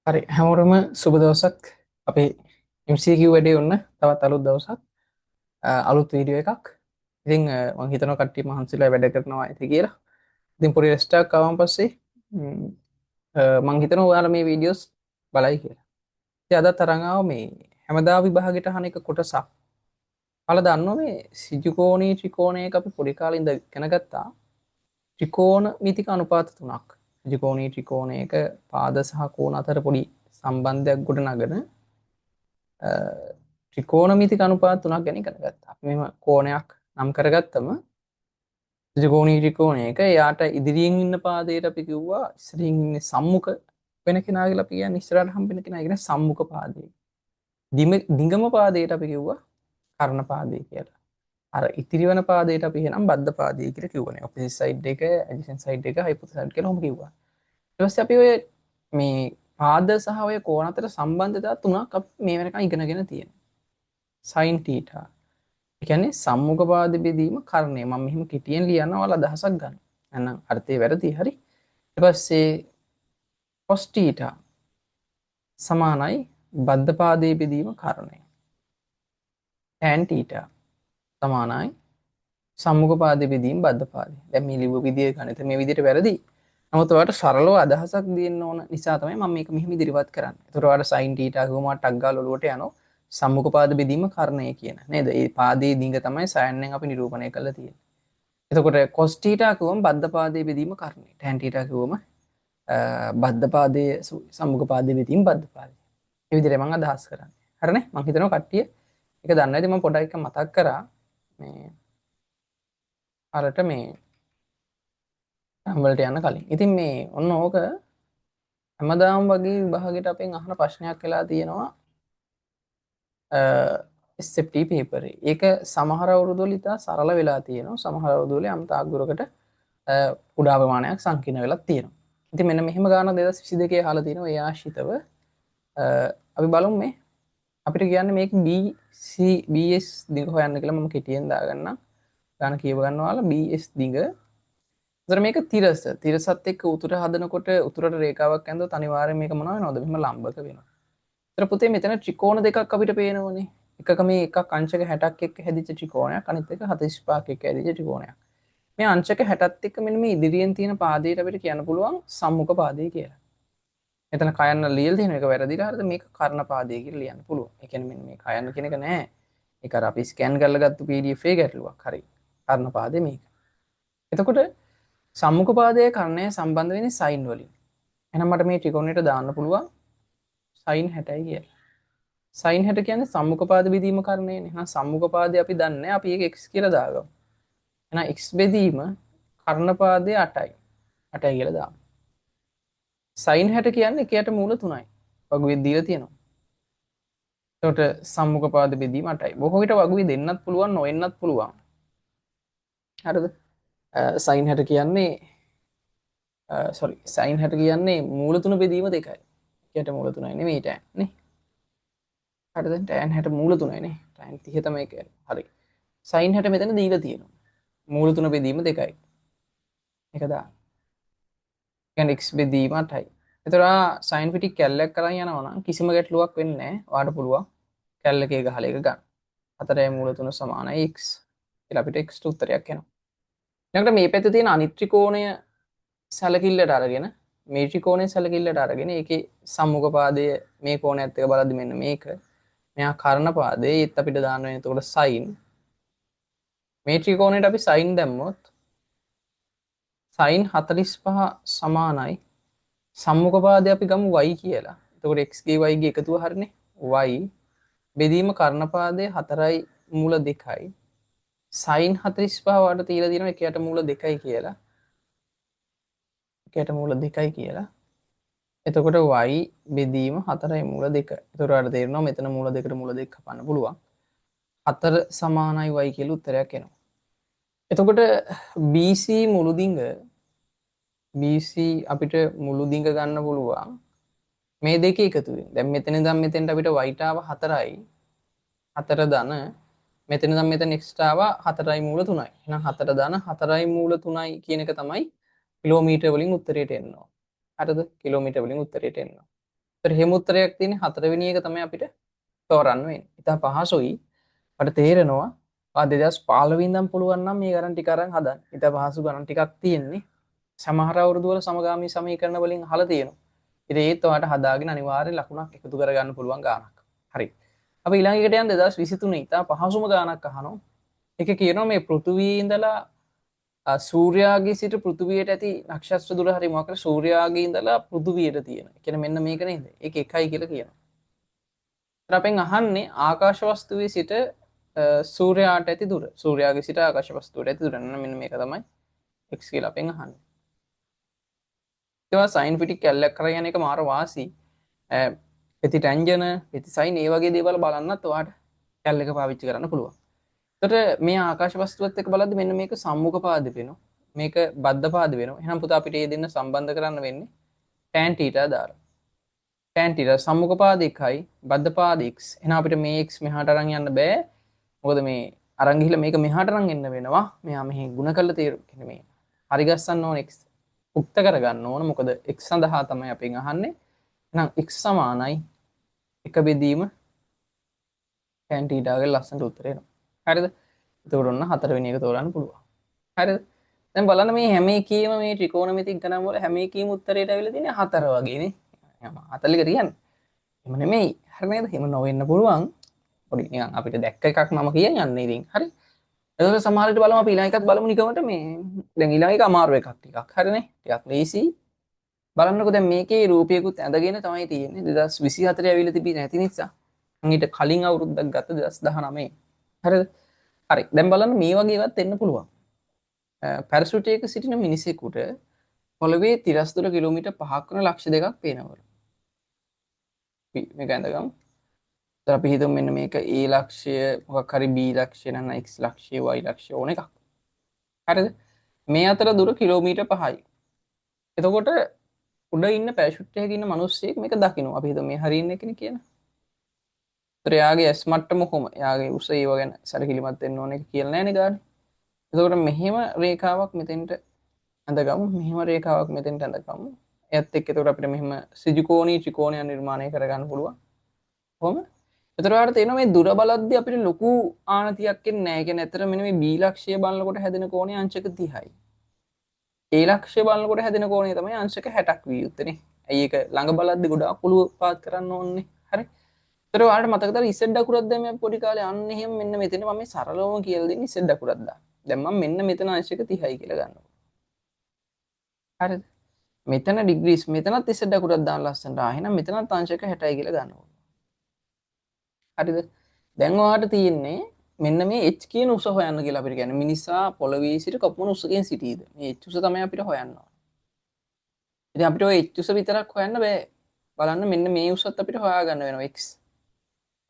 හරි හැමෝටම සුබ දවසක්. අපේ MCQ වැඩේ ඔන්න තවත් අලුත් දවසක්. අලුත් වීඩියෝ එකක්. ඉතින් මම හිතනවා කට්ටිය මහන්සිලා වැඩ කරනවා ඇති කියලා. ඉතින් පොඩි රෙස්ට් එකක් ආවම පස්සේ මම හිතනවා ඔයාලා මේ වීඩියෝස් බලයි කියලා. ඉතින් අදත් අරන් ආව මේ හැමදා විභාගෙට අහන එක කොටසක්. ඔයාලා දන්නවා මේ සිජුකෝණී ත්‍රිකෝණයක අපි පොඩි කාලේ ඉඳන් ඉගෙන ගත්තා. ත්‍රිකෝණ මිතික අනුපාත තුනක්. ත්‍රිකෝණී ත්‍රිකෝණයක පාද සහ කෝණ අතර පොඩි සම්බන්ධයක් ගොඩනගන ත්‍රිකෝණමිතික අනුපාත තුනක් ගැන ඉගෙන ගත්තා. අපි මෙහෙම කෝණයක් නම් කරගත්තම ත්‍රිකෝණී ත්‍රිකෝණයක එයාට ඉදිරියෙන් ඉන්න පාදයට අපි කිව්වා ඉස්සරින් ඉන්නේ සම්මුඛ වෙන කෙනා කියලා. අපි කියන්නේ ඉස්සරහට හම්බෙන කෙනා කියන සම්මුඛ පාදය. දිගම පාදයට අපි කිව්වා කර්ණ පාදය කියලා. අර ඉතිරි වෙන පාදයට අපි එහෙනම් බද්ධ පාදය කියලා කිව්වනේ. ඔපොසිට් සයිඩ් එක, ඇඩ්ජසන්ට් සයිඩ් එක, හයිපොතෙනස් සයිඩ් කියලා ඔහොම කිව්වා. ඊට පස්සේ අපි ඔය මේ පාද සහ ඔය කෝණ අතර සම්බන්ධතා තුනක් අපි මේ වෙනකන් ඉගෙනගෙන තියෙනවා. sin theta. ඒ කියන්නේ සම්මුඛ පාද බෙදීම කර්ණය. මම මෙහෙම කිටියෙන් ලියනවා ඔයාලා අදහසක් ගන්න. එහෙනම් අර්ථය වැරදි හරි. ඊට පස්සේ cos theta සමානයි බද්ධ පාදයේ බෙදීම කර්ණය. tan theta සමානයි සම්මුඛ පාදයේ බෙදීම බද්ධ පාදය. දැන් මේ ලිව්ව විදිය ගණිත මේ විදියට වැරදි. නමුත් ඔයාලට සරලව අදහසක් දෙන්න ඕන නිසා තමයි මම මේක මෙහෙම ඉදිරිපත් කරන්නේ. ඒතර ඔයාලට sin theta ගුම ටක් ගාලා ඔලුවට යනවා. සම්මුඛ පාද බෙදීම කර්ණය කියන නේද? ඒ පාදයේ දිග තමයි sin එකෙන් අපි නිරූපණය කරලා තියෙන්නේ. එතකොට cos theta කිව්වම බද්ධ පාදයේ බෙදීම කර්ණය. tan theta කිව්වම බද්ධ පාදයේ සම්මුඛ පාදයේ බෙදීම බද්ධ පාදය. මේ විදිහට මම අදහස් කරන්නේ. හරිනේ? මම හිතනවා කට්ටිය ඒක දන්නේ නැති මම පොඩ්ඩක් එක මතක් කරා මේ අරට මේ වලට යන්න කලින්. ඉතින් මේ ඔන්න ඕක හැමදාම වගේ විභාගෙට අපෙන් අහන ප්‍රශ්නයක් වෙලා තියෙනවා SFT පේපර් එක. ඒක සමහර අවුරුදු වල ඉතා සරල වෙලා තියෙනවා. සමහර අවුරුදු වල යම් තාක් දුරකට කුඩා ප්‍රමාණයක් සංකීර්ණ වෙලා තියෙනවා. ඉතින් මෙන්න මෙහෙම ගානක් 2022 අහලා තියෙනවා ඒ ආශ්‍රිතව. අපි බලමු මේ අපිට කියන්නේ මේක BC BS දිග හොයන්න කියලා මම කෙටියෙන් දාගන්නම්. ගාන කියව ගන්නවාලා BS දිග. එතකොට මේක තිරස. තිරසත් එක්ක උතුර හදනකොට උතුරට රේඛාවක් ඇඳුවොත් අනිවාර්යෙන් මේක මොනවා වෙනවද? මෙහෙම ලම්බක වෙනවා. එතකොට පුතේ මෙතන ත්‍රිකෝණ දෙකක් අපිට පේනවනේ. එකක මේ එකක් අංශක 60ක් එක්ක හැදිච්ච ත්‍රිකෝණයක්, අනිත් එක 45ක් එක්ක හැදිච්ච ත්‍රිකෝණයක්. මේ අංශක 60ත් එක්ක මෙන්න මේ ඉදිරියෙන් තියෙන පාදයට අපිට කියන්න පුළුවන් සම්මුඛ පාදය කියලා. මෙතන කයන්න ලියලා තියෙන එක වැරදිලා හරිද? මේක කර්ණ පාදය කියලා ලියන්න පුළුවන්. ඒ කියන්නේ මෙන්න මේ කයන්න කියන එක නෑ. ඒක අර අපි ස්කෑන් කරලා ගත්ත PDF එකේ ගැටලුවක්. හරි. කර්ණ පාදය මේක. එතකොට සම්මුඛ පාදයේ කර්ණය සම්බන්ධ වෙන්නේ sin වලින්. එහෙනම් මට මේ ත්‍රිකෝණයට දාන්න පුළුවන් sin 60යි කියලා. sin 60 කියන්නේ සම්මුඛ පාද බෙදීම කර්ණයනේ. එහෙනම් සම්මුඛ පාදේ අපි දන්නේ අපි ඒක x කියලා දාගමු. එහෙනම් x බෙදීම කර්ණ පාදයේ 8යි. 8යි කියලා දාමු. sin 60 කියන්නේ එකයට මූල 3යි. වගුවේ දීලා තියෙනවා. එතකොට සම්මුඛ පාද බෙදීම 8යි. බොහෝ විට වගුවේ දෙන්නත් පුළුවන් නොවෙන්නත් පුළුවන්. හරිද? sin 60 කියන්නේ sorry sin 60 කියන්නේ මූල 3 බෙදීම 2යි. එකට මූල 3යි නෙමෙයි tan නේ. හරිද? tan 60 මූල 3යි නේ. tan 30 තමයි කියන්නේ. හරි. sin 60 මෙතන දීලා තියෙනවා. මූල 3 බෙදීම 2යි. ඒක දාන්න. කියන්නේ x බෙදීම 8යි. ඒතර sin පිටි කැල්ලක් කරන් යනවා නම් කිසිම ගැටලුවක් වෙන්නේ නැහැ. ඔයාලට පුළුවන් කැල්ලකේ ගහලා එක ගන්න. 4යි මූල 3 සමානයි x. කියලා අපිට x ට උත්තරයක් එනවා. ඊළඟට මේ පැත්තේ තියෙන අනිත් ත්‍රිකෝණය සැලකිල්ලට අරගෙන මේ ත්‍රිකෝණය සැලකිල්ලට අරගෙන ඒකේ සම්මුඛ පාදය මේ කෝණයත් එක්ක බලද්දි මෙන්න මේක මෙයා කර්ණ පාදේ ඒත් අපිට දාන්න වෙන එතකොට sin මේ ත්‍රිකෝණයට අපි sin දැම්මොත් sin 45 සමානයි සම්මුඛ පාදේ අපි ගමු y කියලා. එතකොට x ගේ y ගේ එකතුව හරිනේ y බෙදීම කර්ණ පාදේ 4යි මූල 2යි sin 45 වට තියලා තියෙනවා එකයට මූල 2යි කියලා. එකයට මූල 2යි කියලා. එතකොට y බෙදීම 4යි මූල 2. එතකොට ඔයාලට තේරෙනවා මෙතන මූල 2කට මූල 2 කපන්න පුළුවන්. 4 සමානයි y කියලා උත්තරයක් එනවා. එතකොට BC මුළු දිංග BC අපිට මුළු දිංග ගන්න පුළුවන් මේ දෙක එකතුවෙන්. දැන් මෙතන ඉඳන් මෙතෙන්ට අපිට y ටාව 4යි 4 ධන මෙතන ඉඳන් මෙතන x ටාව 4යි මූල 3යි. එහෙනම් 4 ධන 4යි මූල 3යි කියන එක තමයි කිලෝමීටර වලින් උත්තරයට එන්නේ. හරිද? කිලෝමීටර වලින් උත්තරයට එනවා. එහෙම උත්තරයක් තියෙන්නේ හතරවෙනි එක තමයි අපිට තෝරන්න වෙන්නේ. ඉතින් පහසුයි. අපිට තේරෙනවා 2015 ඉඳන් පුළුවන් නම් මේ ගණන් ටික අරන් හදන්න. ඉතින් පහසු ගණන් ටිකක් තියෙන්නේ. සමහර අවුරුදු වල සමගාමී සමීකරණ වලින් අහලා තියෙනවා. ඉතින් ඒත් ඔයාලට හදාගෙන අනිවාර්යෙන් ලකුණක් එකතු කරගන්න පුළුවන් ගානක්. හරි. අපි ඊළඟ එකට යන 2023 ඉතින් පහසුම ගානක් අහනවා. ඒක කියනවා මේ පෘථුවියේ ඉඳලා සූර්යාගේ සිට පෘථුවියට ඇති නක්ෂත්‍ර දුර හරි මොකක් කර සූර්යාගේ ඉඳලා පෘථුවියට තියෙන. කියන්නේ මෙන්න මේක නේද? ඒක 1යි කියලා කියනවා. අපෙන් අහන්නේ ආකාශ වස්තුවේ සිට සූර්යාට ඇති දුර. සූර්යාගේ සිට ආකාශ වස්තුවට ඇති දුර. මෙන්න මේක තමයි x කියලා අපෙන් අහන්නේ. ඒවා සයින් ෆිටික් කැල්ලක් කරගෙන එක මාර වාසි. ප්‍රති ටැන්ජන, ප්‍රති සයින් ඒ වගේ දේවල් බලන්නත් ඔයාට කැල් එක පාවිච්චි කරන්න පුළුවන්. එතකොට මේ ආකාශ වස්තුවත් එක්ක බලද්දි මෙන්න මේක සම්මුඛ පාද වෙනවා. මේක බද්ධ පාද වෙනවා. එහෙනම් පුතා අපිට මේ දෙන්න සම්බන්ධ කරන්න වෙන්නේ tan θ දාලා. tan θ සම්මුඛ පාද 1යි බද්ධ පාද x. එහෙනම් අපිට මේ x මෙහාට අරන් යන්න බෑ. මොකද මේ අරන් ගිහිල්ලා මේක මෙහාට අරන් එන්න වෙනවා. මෙයා මෙහි ಗುಣ කරලා තේරු කියන්නේ මේ හරි ගස්සන්න ඕන x උක්ත කරගන්න ඕන. මොකද x සඳහා තමයි අපෙන් අහන්නේ. එහෙනම් x සමානයි 1 බෙදීම tan θ ගේ ලස්සනට උත්තරේ එනවා. හරිද? එතකොට ඔන්න හතරවෙනි එක තෝරන්න පුළුවන්. හරිද? දැන් බලන්න මේ හැම එකේම මේ ත්‍රිකෝණමිතික ගණන් වල හැම එකේම උත්තරයට ඇවිල්ලා තියෙන්නේ 4 වගේනේ. 40 කියන්නේ. එහෙම නෙමෙයි. හරි නේද? එහෙම නොවෙන්න පුළුවන්. පොඩි නිකන් අපිට දැක්ක එකක් මම කියන්නේ ඉතින්. හරි? එතකොට සමහර විට බලමු අපි ඊළඟ එකත් බලමු නිකමට මේ දැන් ඊළඟ එක අමාරු එකක් ටිකක්. හරිනේ? ටිකක් ලේසි. බලන්නකෝ දැන් මේකේ රූපයකුත් ඇඳගෙන තමයි තියෙන්නේ. 2024 ඇවිල්ලා තිබී නැති නිසා. ඊට කලින් අවුරුද්දක් ගත්ත 2019. හරිද? හරි. දැන් බලන්න මේ වගේ ඒවාත් එන්න පුළුවන්. පැරෂූටයක සිටින මිනිසෙකුට පොළවේ තිරස් දුර කිලෝමීටර් 5ක් වන ලක්ෂ දෙකක් පේනවලු. මේක ඇඳගමු. අපි හිතමු මෙන්න මේක A ලක්ෂය මොකක් හරි B ලක්ෂය නැත්නම් X ලක්ෂය Y ලක්ෂය ඕන එකක්. හරිද? මේ අතර දුර කිලෝමීටර් 5යි. එතකොට උඩ ඉන්න පැරෂූට් එකක ඉන්න මිනිස්සෙක් මේක දකිනවා. අපි හිතමු මේ හරිය ඉන්න කෙනෙක් කියන. ඒතර එයාගේ S මට්ටම කොහොම? එයාගේ උස ඒව ගැන සැලකිලිමත් වෙන්න ඕන එක කියලා නෑනේ ගානේ. එතකොට මෙහෙම රේඛාවක් මෙතෙන්ට ඇඳගමු. මෙහෙම රේඛාවක් මෙතෙන්ට ඇඳගමු. එයත් එක්ක එතකොට අපිට මෙහෙම ත්‍රිකෝණී ත්‍රිකෝණයක් නිර්මාණය කරගන්න පුළුවන්. කොහොම? එතකොට ඔයාලට තේරෙනවා මේ දුර බලද්දී අපිට ලොකු ආනතියක් එන්නේ නැහැ. ඒ කියන්නේ ඇත්තට මෙන්න මේ B ලක්ෂය බලනකොට හැදෙන කෝණය අංශක 30යි. A ලක්ෂය බලනකොට හැදෙන කෝණය තමයි අංශක 60ක් විය යුත්තේනේ. ඇයි ඒක ළඟ බලද්දී ගොඩාක් ඔලුව පාත් කරන්න ඕනේ. හරි. ඒතර ඔයාලට මතකද Z අකුරක් දැන් මේ පොඩි කාලේ අන්න එහෙම මෙන්න මෙතන මම මේ සරලවම කියලා දෙන්නේ Z අකුරක් දාන්න. දැන් මම මෙන්න මෙතන අංශක 30යි කියලා ගන්නවා. හරිද? මෙතන ඩිග්‍රීස් මෙතනත් Z අකුරක් දාන්න ලස්සනට. එහෙනම් මෙතනත් අංශක 60යි කියලා ගන්නවා. හරිද? දැන් ඔයාලට තියෙන්නේ මෙන්න මේ h කියන උස හොයන්න කියලා අපිට කියන්නේ. මිනිසා පොළවේ සිට කොපමණ උසකින් සිටීද? මේ h උස තමයි අපිට හොයන්න ඕන. ඉතින් අපිට ඔය h උස විතරක් හොයන්න බෑ. බලන්න මෙන්න මේ උසත් අපිට හොයාගන්න වෙනවා x.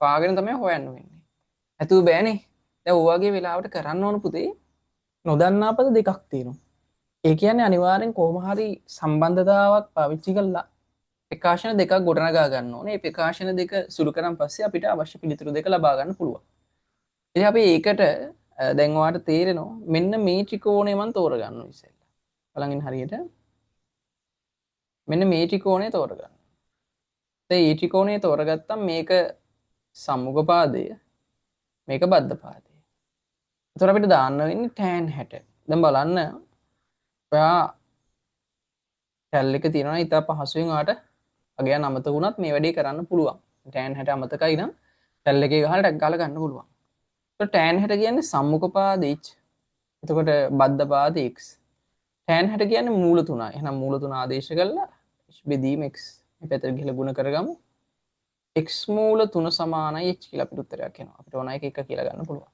පාගෙන තමයි හොයන්න වෙන්නේ. නැතුව බෑනේ. දැන් ඔය වගේ වෙලාවට කරන්න ඕන පුතේ නොදන්නා පද දෙකක් තියෙනවා. ඒ කියන්නේ අනිවාර්යෙන් කොහොම හරි සම්බන්ධතාවක් පාවිච්චි කරලා ප්‍රකාශන දෙකක් ගොඩනගා ගන්න ඕනේ. මේ ප්‍රකාශන දෙක සුළු කරන් පස්සේ අපිට අවශ්‍ය පිළිතුරු දෙක ලබා ගන්න පුළුවන්. ඉතින් අපි ඒකට දැන් ඔයාලට තේරෙනවා මෙන්න මේ ත්‍රිකෝණය මම තෝරගන්නවා ඉතින්. බලන් ඉන්න හරියට. මෙන්න මේ ත්‍රිකෝණය තෝරගන්න. දැන් මේ ත්‍රිකෝණය තෝරගත්තම මේක සම්මුඛ පාදය. මේක බද්ධ පාදය. ඒතර අපිට දාන්න වෙන්නේ tan 60. දැන් බලන්න ඔයා කැල් එක තියෙනවා ඉතින් පහසුවෙන් ඔයාට අගයන් අමතක වුණත් මේ වැඩේ කරන්න පුළුවන්. tan 60 අමතකයි නම් කැල් එකේ ගහලා ටැග් ගාලා ගන්න පුළුවන්. ඒතර tan 60 කියන්නේ සම්මුඛ පාද h. එතකොට බද්ධ පාද x. tan 60 කියන්නේ මූල තුන. එහෙනම් මූල තුන ආදේශ කරලා h බෙදීම x. මේ පැත්තට ගිහලා ගුණ කරගමු. x මූල 3 සමානයි h කියලා අපිට උත්තරයක් එනවා. අපිට ඕන එක කියලා ගන්න පුළුවන්.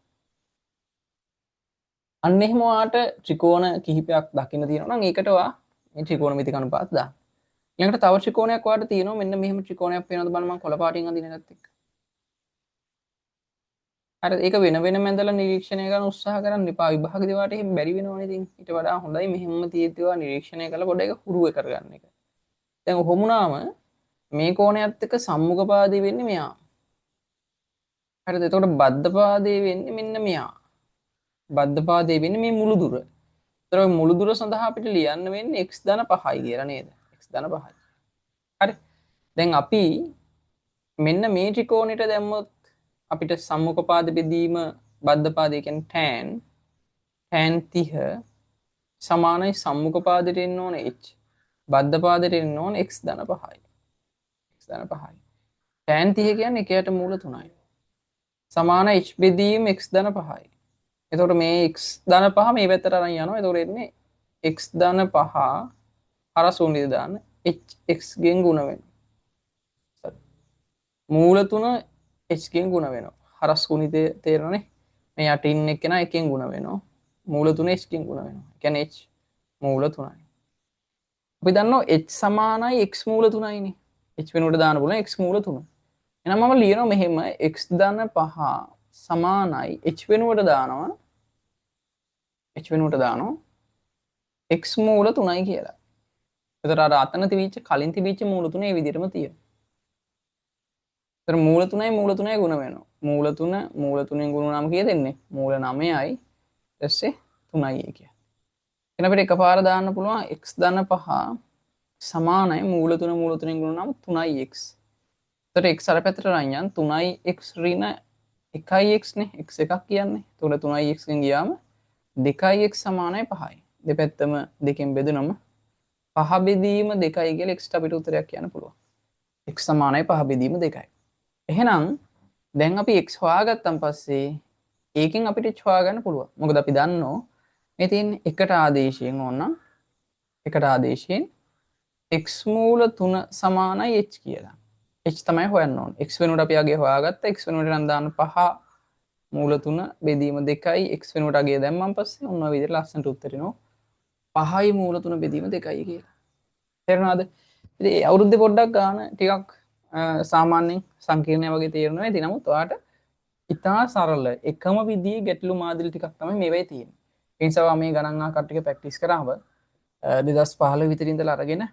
අන්න එහෙම ඔයාට ත්‍රිකෝණ කිහිපයක් දකින්න තියෙනවා නම් ඒකට ඔයා මේ ත්‍රිකෝණමිතික අනුපාත දාන්න. ඊළඟට තව ත්‍රිකෝණයක් ඔයාට තියෙනවා මෙන්න මෙහෙම ත්‍රිකෝණයක් පේනවද බලන්න මම කොළ පාටින් අඳින එකත් එක්ක. හරි ඒක වෙන වෙනම ඇඳලා නිරීක්ෂණය කරන්න උත්සාහ කරන්න එපා. විභාගදී වාට එහෙම බැරි වෙනවනේ ඉතින්. ඊට වඩා හොඳයි මෙහෙම තියෙද්දි ඔයා නිරීක්ෂණය කරලා පොඩ්ඩක් ඒක හුරුව කරගන්න එක. දැන් ඔහොම වුණාම මේ කෝණයත් එක්ක සම්මුඛ පාදේ වෙන්නේ මෙයා. හරිද? එතකොට බද්ධ පාදේ වෙන්නේ මෙන්න මෙයා. බද්ධ පාදේ වෙන්නේ මේ මුළු දුර. ඒතර ඔය මුළු දුර සඳහා අපිට ලියන්න වෙන්නේ x ධන 5යි කියලා නේද? x ධන 5යි. හරි. දැන් අපි මෙන්න මේ ත්‍රිකෝණයට දැම්මොත් අපිට සම්මුඛ පාද බෙදීම බද්ධ පාදය කියන්නේ tan 30 සමානයි සම්මුඛ පාදයට එන්න ඕන h බද්ධ පාදයට එන්න ඕන x ධන 5යි. x ධන 5යි. tan 30 කියන්නේ එකයට මූල 3යි. සමාන h බෙදීම x ධන 5යි. එතකොට මේ x ධන 5 මේ පැත්තට අරන් යනවා. එතකොට එන්නේ x ධන 5 හරස් උනිද දාන්න x ගෙන් ගුණ වෙනවා. මූල 3 h ගෙන් ගුණ වෙනවා. හරස් ගුණිතය තේරෙනවනේ. මේ යටින් එක්කෙනා එකෙන් ගුණ වෙනවා. මූල 3 h ගෙන් ගුණ වෙනවා. ඒ කියන්නේ h මූල 3යි. අපි දන්නවා h සමානයි x මූල 3යිනේ. h වෙනුවට දාන්න පුළුවන් x මූල 3. එහෙනම් මම ලියනවා මෙහෙම x ධන 5 සමානයි h වෙනුවට දානවා x මූල 3යි කියලා. එතකොට අර අතන තිබිච්ච කලින් තිබිච්ච මූල 3 ඒ විදිහටම තියෙනවා. එතකොට මූල 3යි ගුණ වෙනවා. මූල 3ෙන් ගුණ නම් කීයද එන්නේ? මූල 9යි ඊටසේ 3යි කියන්නේ. එහෙනම් අපිට එකපාර දාන්න පුළුවන් x ධන 5 සමානයි මූල 3ෙන් ගුණ නම් 3ix. එතකොට x අර පැත්තට අරන් යන් 3ix ඍණ 1ix නේ x එකක් කියන්නේ. එතකොට 3ix ගෙන් ගියාම 2ix සමානයි 5යි. දෙපැත්තම දෙකෙන් බෙදුනම 5 බෙදීම 2යි කියලා x අපිට උත්තරයක් කියන්න පුළුවන්. x සමානයි 5 බෙදීම 2යි. එහෙනම් දැන් අපි x හොයාගත්තන් පස්සේ ඒකෙන් අපිට h හොයාගන්න පුළුවන්. මොකද අපි දන්නෝ මේ තියෙන එකට ආදේශයෙන් ඕනනම් එකට ආදේශයෙන් x මූල 3 සමානයි h කියලා. h තමයි හොයන්න ඕනේ. x වෙනුවට අපි අගේ හොයාගත්තා. x වෙනුවට නම් දාන්න 5 මූල 3 බෙදීම 2යි x වෙනුවට අගේ දැම්මන් පස්සේ ඔන්න ඔය විදිහට ලස්සනට උත්තර එනවා. 5යි මූල 3 බෙදීම 2යි කියලා. තේරුණාද? ඉතින් අවුරුද්දේ පොඩ්ඩක් ගන්න ටිකක් සාමාන්‍යයෙන් සංකීර්ණය වගේ තේරෙනවා. ඉතින් නමුත් ඔයාට ඉතා සරල එකම විදිහේ ගැටලු මාදිලි ටිකක් තමයි මේවයි තියෙන්නේ. ඒ නිසා මේ ගණන් ආකාර ටික ප්‍රැක්ටිස් කරාම 2015 විතර ඉඳලා අරගෙන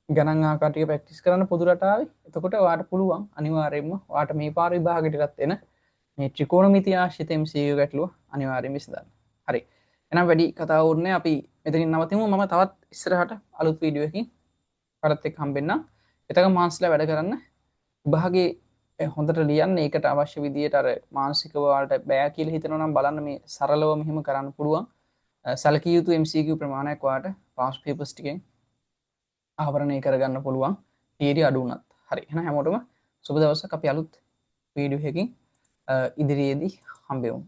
ගණන් ආකාර ටික ප්‍රැක්ටිස් කරන්න පොදු රටාවේ. එතකොට ඔයාට පුළුවන් අනිවාර්යයෙන්ම ඔයාට මේ පාර විභාගයටත් එන මේ ත්‍රිකෝණමිතිය ආශ්‍රිත MCQ ගැටලුව අනිවාර්යයෙන්ම විසඳන්න. හරි. එහෙනම් වැඩි කතා වුණේ අපි මෙතනින් නවතිමු. මම තවත් ඉස්සරහට අලුත් වීඩියෝ එකකින් ඔයාලත් එක්ක හම්බෙන්නම්. එතකම් මාන්ස්ලා වැඩ කරන්න. විභාගේ හොඳට ලියන්න. ඒකට අවශ්‍ය විදියට අර මානසිකව ඔයාලට බෑ කියලා හිතනවා නම් බලන්න මේ සරලව මෙහෙම කරන්න පුළුවන්. සැලකිය යුතු MCQ ප්‍රමාණයක් ඔයාලට පාස් පේපර්ස් ටිකෙන් ආවරණය කරගන්න පුළුවන්. තීරිය අඩු වුණත්. හරි. එහෙනම් හැමෝටම සුබ දවසක්. අපි අලුත් වීඩියෝ එකකින් ඉදිරියේදී හම්බෙමු.